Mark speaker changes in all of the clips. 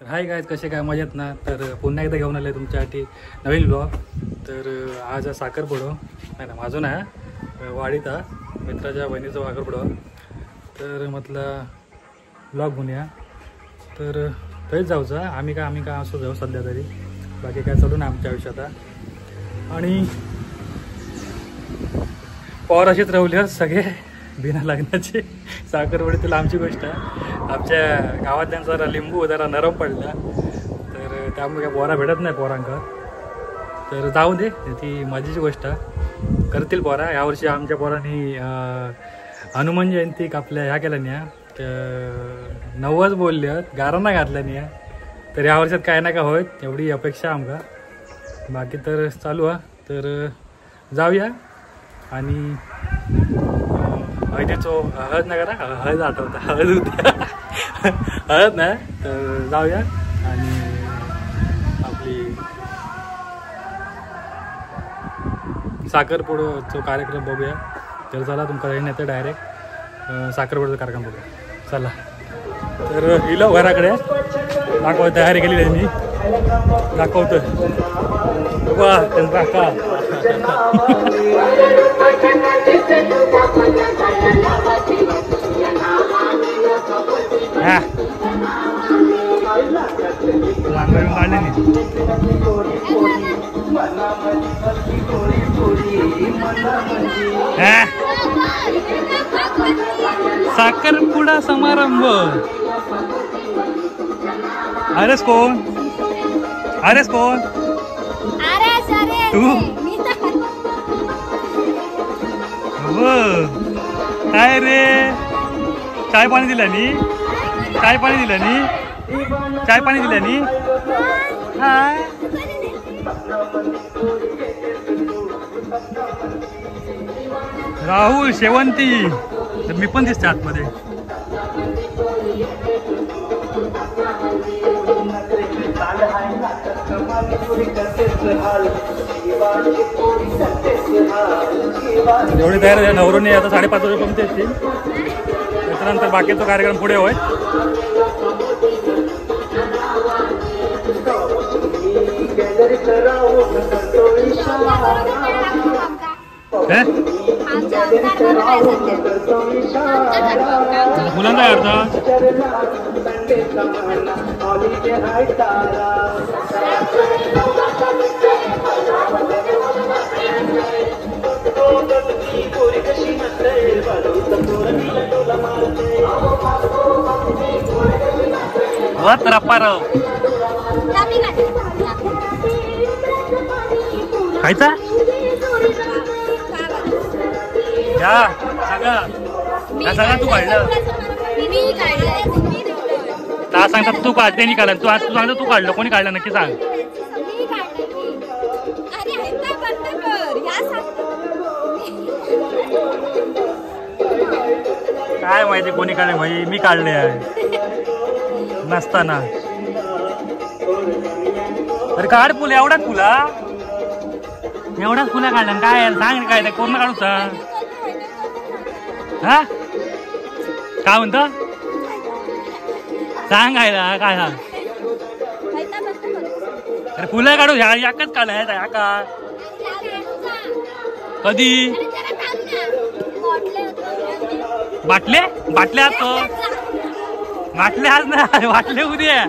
Speaker 1: तर hi guys, कसे काय मजेत ना. तर पुन्हा एकदा घेऊन आले तुमच्यासाठी नवीन ब्लॉग. तर आज साखरपुडो नाही ना, माझं ना वाडीत मित्राच्या बहिणीचं साखरपुडो. तर म्हटलं ब्लॉग बनवूया. तर तरीच जाऊचं आम्ही काय असं जाऊ सध्या तरी, बाकी काय चालू ना आमच्या आयुष्यात. आणि पॉवर असेच राहुले सगळे बिना लग्नाचे साखरपुडे. तुला आमची गोष्ट आहे, आमच्या गावातल्या जरा लिंबू जरा नरम पडला, तर त्यामुळे काय पोरा भेटत नाही पोरांका. तर जाऊ दे, ती मजेची गोष्ट करतील पोरा. यावर्षी आमच्या पोरांनी हनुमान जयंती आपल्या ह्या केल्या नाही, 90 बोलले गारांना घातल्या नाही. तर या वर्षात काय ना काय होत एवढी अपेक्षा आमका. बाकी तर चालू आहे. तर जाऊया. आणि हळदीचो हळद नाही करा, हळद आठवता, हळद होती हळद नाही. तर जाऊया आणि आपली साखरपुड्याचा कार्यक्रम बघूया. तर चला, तुमका येईन येतं डायरेक्ट साखरपुड्याचा कार्यक्रम बघूया. चला. तर इलो घराकडे दाखवाय तयारी केली त्यांनी, दाखवतोय वा त्यांचा का. साखरपुडा समारंभ. अरेस कोण? तू? काय रे, चाय पाणी दिला नी? राहुल, शेवंती. तर मी पण दिसते आतमध्ये. एवढी तयार आहे नवरोने. आता 5:30 वाजेपर्यंत येतील. त्याच्यानंतर बाकीचा कार्यक्रम पुढे होय. मुलांचा अर्थ खायचा या सगळं तू काढलं. का सांगतात तू काढ, त्यांनी काढलं. तू सांगतो तू काढलं, कोणी काढलं नक्की सांग. काय माहिती कोणी काढले. भाई मी काढले आहे नसताना. अरे काढ फुल, एवढाच फुला काढला. काय सांग काय ते कोण काढू सांग. हा काय म्हणतो सांग काय सांग. अरे फुलं काढू ह्या याकच काढ का कधी बाटले असतो. बाटले आज नाही, बाटले उद्या.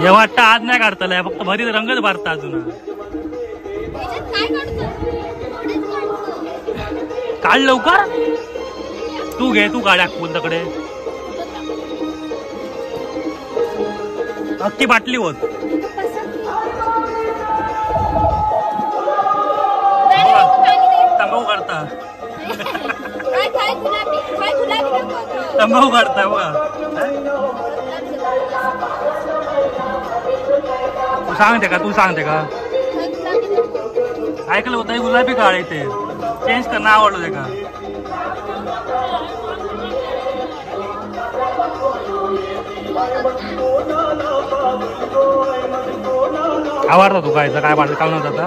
Speaker 1: हे वाटतं आज नाही काढताय, फक्त भरीत रंगच भरता अजून. काढ लवकर. तू घे, तू काढ कोणताकडे अख्खी बाटली होत. तंबाखू काढता, तंबाखू काढता बघा. तू सांगते का ऐकलं होतं गुलाबी काळ येते चेंज करणं आवडलं ते का. आवडता तू काय पाहिजे काल नव्हता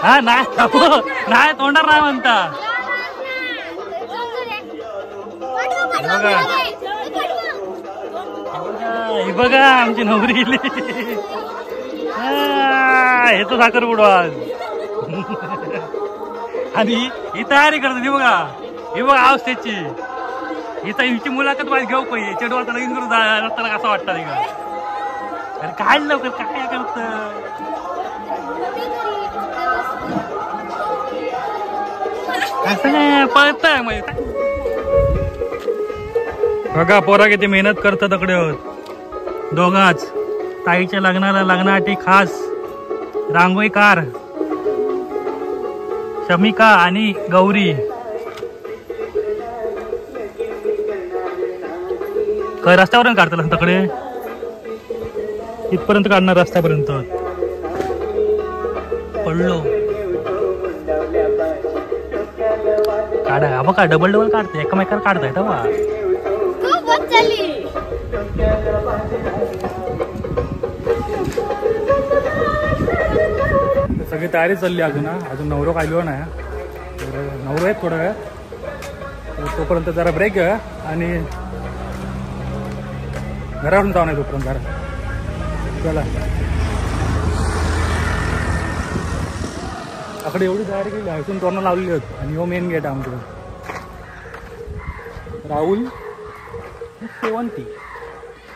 Speaker 1: हा नाही तोंडार नाही म्हणता हे बघा आमची नवरी हे तर साखर बुडवा आणि ही तयारी करते बघा ही बघा अवस्थेची हिची मुलाखत पाहिजे घेऊ पाहिजे चेडवा तर लगीन करून जाताना कसं वाटतं नाही का अरे काय लवकर काय करत असं नाही पळतय म्हणजे बघा पोरा किती मेहनत करतात तकडे दोघाच ताईच्या लग्नासाठी खास रांगोळीकार शमिका आणि गौरी रस्त्यावरून काढतात तकडे इथपर्यंत काढणार रस्त्यापर्यंत पडलो काढा बघा डबल काढते एकमेकाला काढताय तेव्हा सगळी तयारी चालली अजून नवरो काढलो नाही नवरो आहेत थोडा वेळ तोपर्यंत जरा ब्रेक घ्या आणि घरावरून जाऊन आहे तोपर्यंत जरा चला आकडे एवढी तयारी केली इथून तोरणं लावलेली होती आणि हो मेन गेट आमच्याकडे राहुल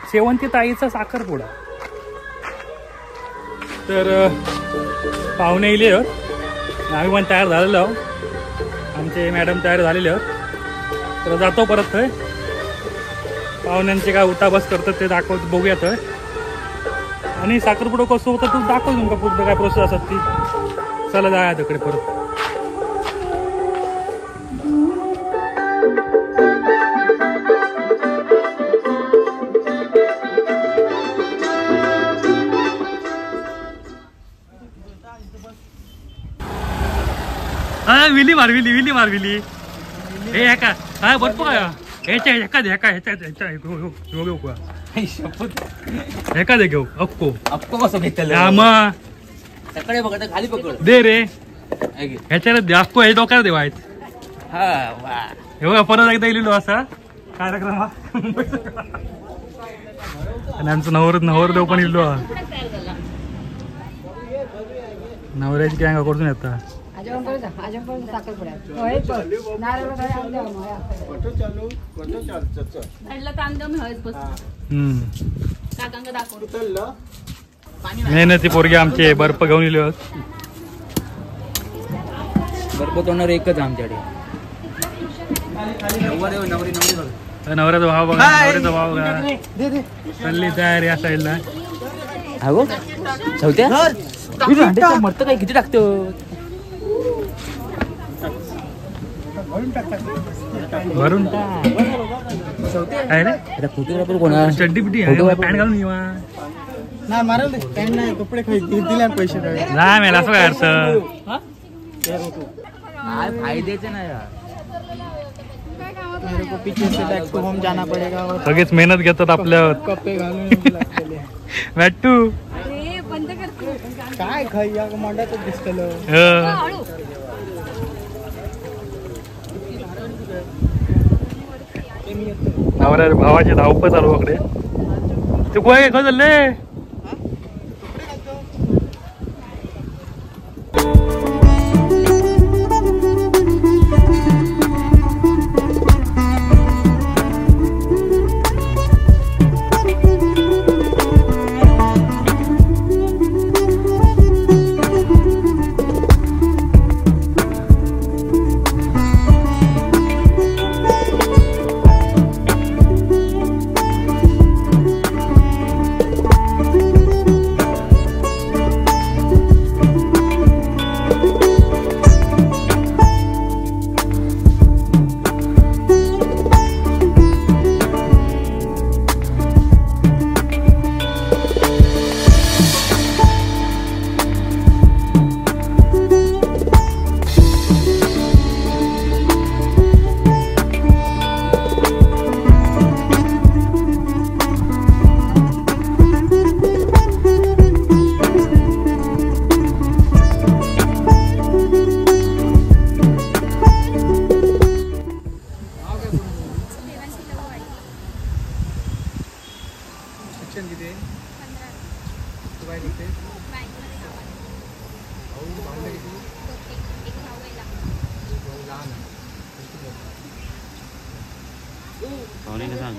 Speaker 1: शेवंती ताईचा साखरपुडा तर पाहुणे येले आम्ही पण तयार झालेलो आमचे मॅडम तयार झालेले तर जातो परत थंय पाहुण्यांचे काय उठा बस करतात ते दाखवत बघूयात आणि साखरपुडा कसं होतं तू दाखव तुमका पुढं काय प्रोसेस असतात ती चला जाऊया तिकडे परत विली मारविली हे का हा भरपूर एका दे घेऊ अक्को कसं मग सकाळी बघा खाली पकड दे रे ह्याच्याला दे अक्को हे डोक्याला देवा हे बघा परत एकदा गेलेलो असा कार्यक्रम आणि आमचं नवरदेव पण इल्लो नवऱ्याची काय कडून येतात मेहनती पोरगी आमचे बर्फ घेऊन इले बर्फ तोडणार एकच आमच्याकडे नवऱ्याचा भाव बघा नवऱ्याचा भाव बघा चालली तयारी या साईडला मरत काय किती टाकतो भरून फोटोग्राफर कोणा चड्डी पिटी पॅन्ट घालून येवा नाही मारल पॅन्ट नाही कपडे दिले पैसे नाही मेला असं काय अर्थ फायद्याचे नाही सगळेच मेहनत घेतात आपल्या कपडे घालून मॅट्टू काय खाई मांडाच दिसतलं नवऱ्या भावाची धावपळ चालू इकडे तू काय चालले शिक्षण किती आहे? तू काय करते? भाऊ भावंड किती? भाऊ लहान आहे.
Speaker 2: भावनेला सांग.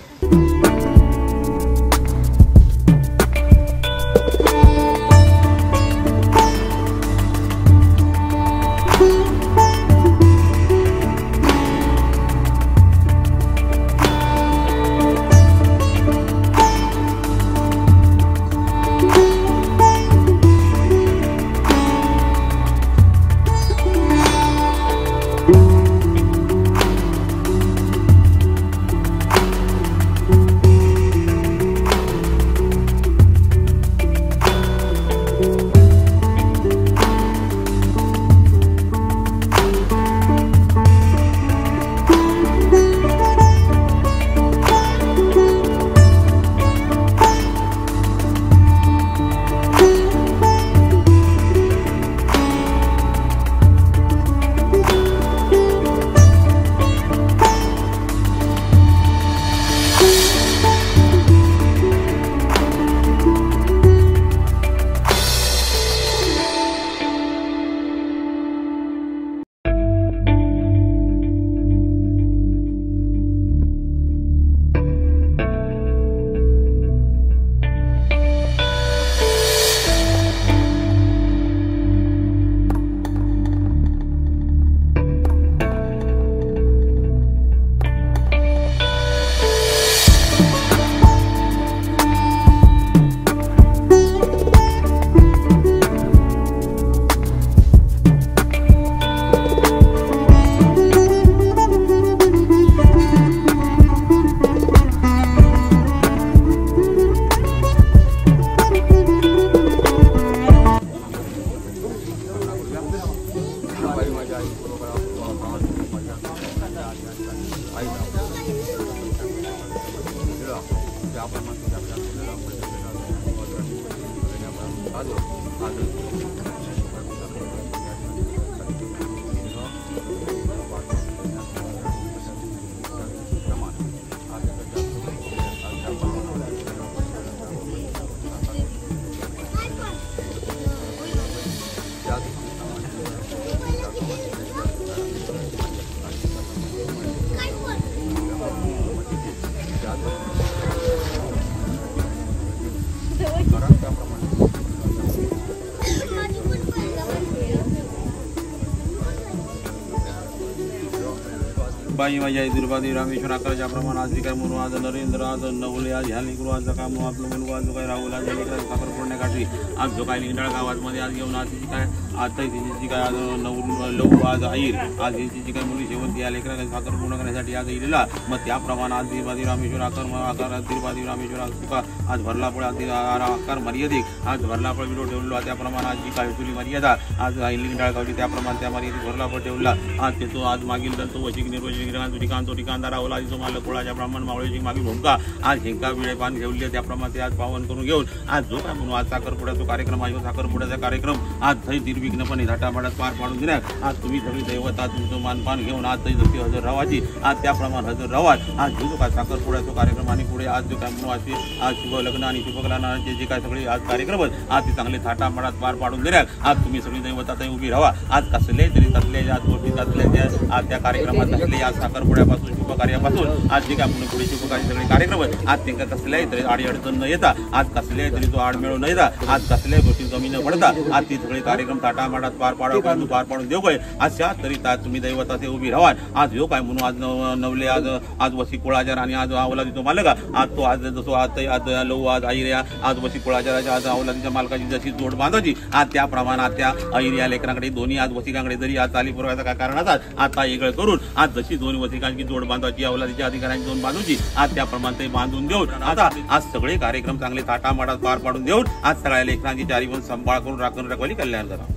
Speaker 2: बाई माझ्या दुर्बादी रामेश्वर आकार ज्याप्रमाणे आज काय म्हणून आज नरेंद्र आज नवले आज ह्या लेकरू आज काम आपलं म्हणून आज जो काय राहुल आज साखर फोडण्यासाठी आज जो काय लिंगडाळ गावामध्ये आज घेऊन आज तिची काय आता तिची काय आज लहू आज आईर आज तिची काय मुली शेवंती या लेकरा साखर पूर्ण करण्यासाठी आज येलेला मग त्याप्रमाणे आज दुर्बादी रामेश्वर आकार दुर्बादी रामेश्वर तुका आज भरला पळ आकार मर्यादिक आज भरला पळ विरोध ठेवलो त्याप्रमाणे आज जी काय तुली मर्यादा आज लिंगडाळ गावली त्याप्रमाणे त्या मर्यादित भरला पळ ठेवला आज तो आज मागील तो वशिक निर्वशिक तो ठिकाणदार आवला जो मालक कोळाच्या ब्राह्मण मावळीची मागील भूमिका आज हिंका विळे पान ठेवली त्याप्रमाणे आज पावन करून घेऊन आज जो काय म्हणून आज साखरपुड्याचा कार्यक्रम आहे साखरपुड्याचा कार्यक्रम आज थै निर्विघ्नपणे धाटामाटात पार पाडून दिल्या आज तुम्ही सगळी दैवता तुमचं मानपान घेऊन आज थै जशी हजर राहायची आज त्याप्रमाणे हजर राहा आज जो काय साखरपुड्याचा कार्यक्रम आणि पुढे आज जो काय म्हणून आज शुभ लग्न आणि शुभ लग्नाचे जे काय सगळे आज कार्यक्रम आज ते चांगले थाटामाटात पार पाडून दिल्या आज तुम्ही सगळी दैवता थै उभी राहा आज कसले तरी तसले आज गोष्टी तसल्या आज त्या कार्यक्रमात असले आज साखरपुड्यापासून शुभ कार्यापासून आज जे काय म्हणून पुढे शुभ कार्य सगळे कार्यक्रम आज त्यांना कसल्याही तरी अडचण न येता आज कसल्याही तरी तो आडमेळ न येता आज कसल्याही गोष्टी कमी न पडता आज ती सगळे कार्यक्रम थाटामाटात पार पाडून देऊ काय अशा तरी तुम्ही दैवता ते उभी राहा आज यो काय म्हणून आज नवले आज वसी कोळाचार आणि आज अवलादीचा मालक आज तो आज जसो आज लहू आज आईर्या आज वसी कोळाचाराच्या आज अवलादीच्या मालकाची जशी जोड बांधायची आज त्याप्रमाणे आज त्या आईर्या लेकरांकडे दोन्ही आज वसिकांकडे जरी आज चाली पुरवायचा काय कारणाचा आता वेगळं करून आज जशी दोन्ही वसिकांची जोड बांधायची अवलादीच्या अधिकाऱ्यांची जोड बांधूची आज त्याप्रमाणे ते बांधून देऊन आता आज सगळे कार्यक्रम चांगले थाटामाटात पार पाडून देऊन आज सगळ्या लेकरांची चारी पण सांभाळ करून राखून रखवाली कल्याण करा.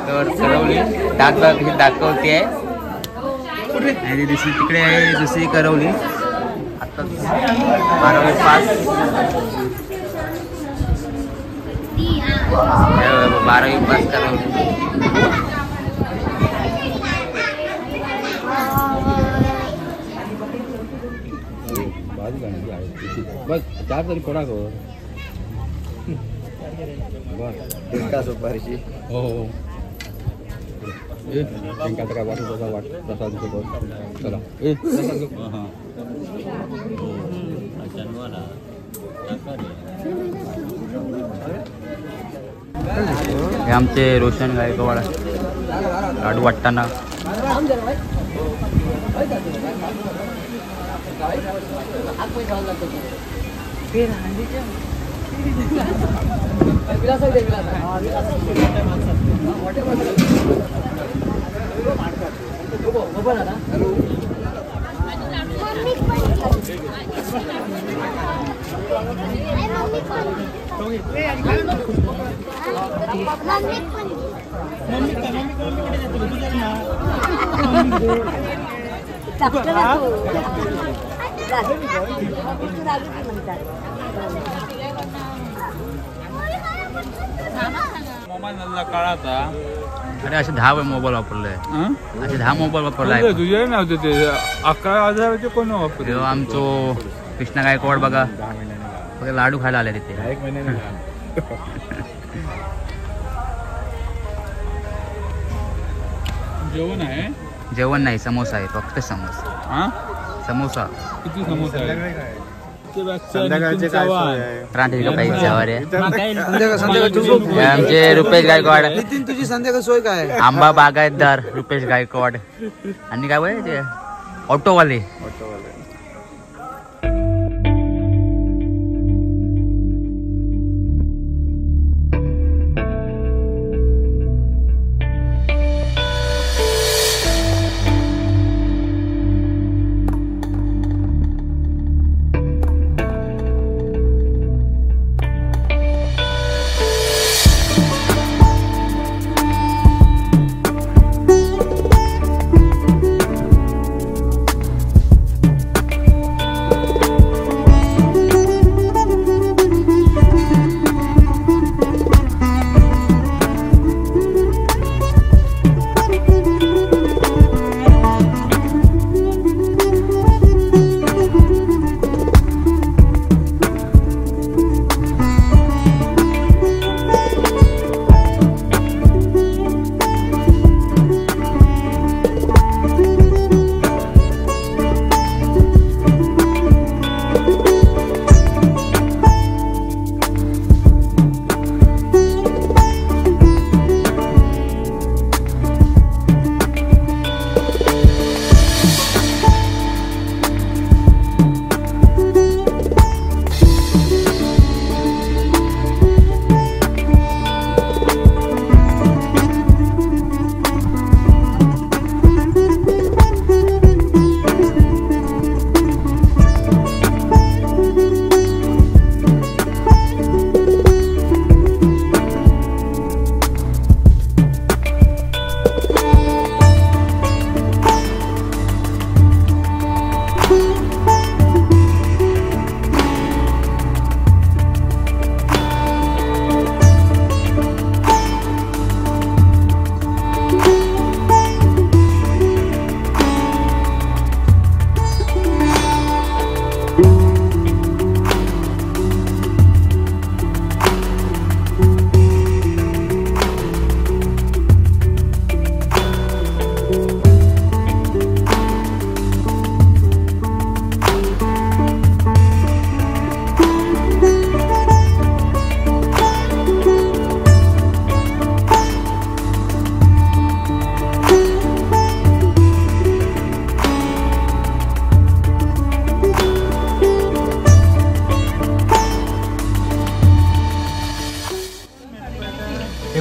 Speaker 3: तर करवली डागबाग ही दाखवते आणि दुसरी तिकडे आहे दुसरी करवली. आता 12:05 12:05 करवली.
Speaker 2: बस 4 तरी पडा गो.
Speaker 3: सुपारीची
Speaker 2: हो काय वाटत होता प्रसाद चला
Speaker 3: हे आमचे रोशन गायकवाड लाडू वाटताना.
Speaker 2: मोबाईल काळाचा.
Speaker 3: अरे असे 10 मोबाईल वापरले. असे 10 मोबाईल वापरले.
Speaker 2: तुझे नव्हते ते 11,000चे कोण वापरले.
Speaker 3: आमचो कृष्णा गायकवाड बघा लाडू खायला आले तिथे.
Speaker 2: 1 महिन्याने जेवण आहे.
Speaker 3: जेवण नाही समोसा आहे फक्त समोसा. समोसा
Speaker 2: किती समोसा
Speaker 3: आमचे रुपेश गायकवाड.
Speaker 4: तुझी संध्याकाळ सोय काय.
Speaker 3: आंबा बागायतदार रुपेश गायकवाड. आणि काय बोलायचे ऑटोवाले.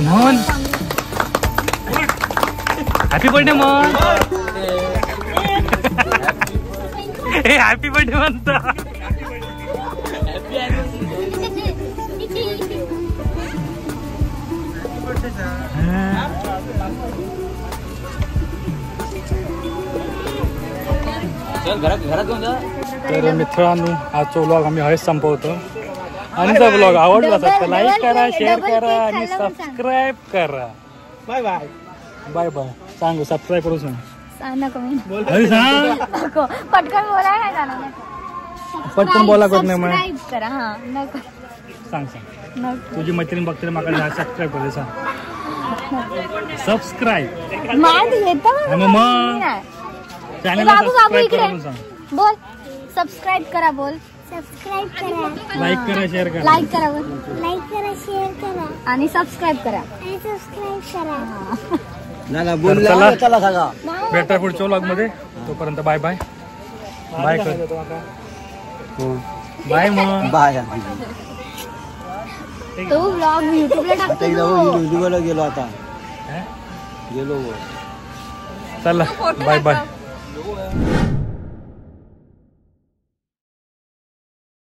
Speaker 1: Mohan happy birthday Mohan. Happy birthday म्हणतो. तर मित्रांनो आजचा व्लॉग आम्ही हळूच संपवतो. आणि जर व्लॉग आवडला असेल तर लाईक करा, शेअर करा आणि सबस्क्राईब करा.
Speaker 4: Bye bye.
Speaker 1: Bye bye. सांगू सबस्क्राईब करू सांग.
Speaker 5: नको मी
Speaker 1: अरे सांग.
Speaker 5: नको पटकन बोलायला नाही जाणार.
Speaker 1: पटकन बोला करत नाही मग.
Speaker 5: सबस्क्राईब करा. हा नको
Speaker 1: सांग सांग.
Speaker 5: नको
Speaker 1: तुझी मैत्रीण बघते मला सबस्क्राईब करू सांग. सबस्क्राईब.
Speaker 5: माहिती येतं
Speaker 1: मग चॅनलला
Speaker 5: बाबू
Speaker 1: सबस्क्राईब
Speaker 5: इकडे
Speaker 1: करून सांग.
Speaker 5: बोल सबस्क्राईब करा. बोल सबस्क्राईब करा.
Speaker 1: लाईक करा, शेअर करा.
Speaker 5: लाईक करा. बोल लाईक करा, शेअर करा आणि सबस्क्राईब करा.
Speaker 1: तर चला भेटा पुढच्या व्लॉग मध्ये. तोपर्यंत बाय बाय. बाय कर. बाय मग.
Speaker 4: बाय.
Speaker 5: तो व्लॉग युट्यूबला टाकतो.
Speaker 4: गेलो आता
Speaker 1: हा?
Speaker 4: गेलो.
Speaker 1: चला बाय बाय.